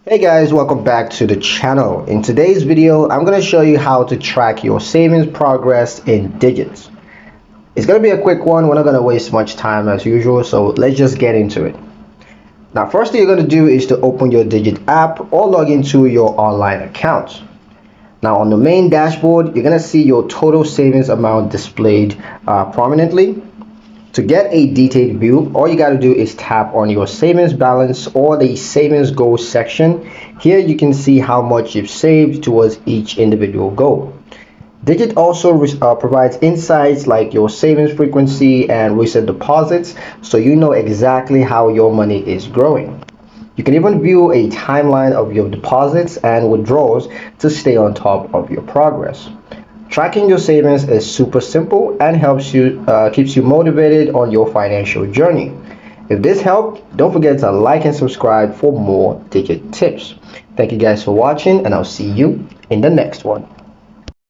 Hey guys, welcome back to the channel. In today's video, I'm going to show you how to track your savings progress in digits. It's going to be a quick one. We're not going to waste much time as usual, so let's just get into it. Now, first thing you're going to do is to open your Digit app or log into your online account. Now, on the main dashboard, you're going to see your total savings amount displayed prominently. To get a detailed view, all you got to do is tap on your savings balance or the savings goals section. Here you can see how much you've saved towards each individual goal. Digit also provides insights like your savings frequency and recent deposits, so you know exactly how your money is growing. You can even view a timeline of your deposits and withdrawals to stay on top of your progress. Tracking your savings is super simple and keeps you motivated on your financial journey. If this helped, don't forget to like and subscribe for more Digit tips. Thank you guys for watching, and I'll see you in the next one.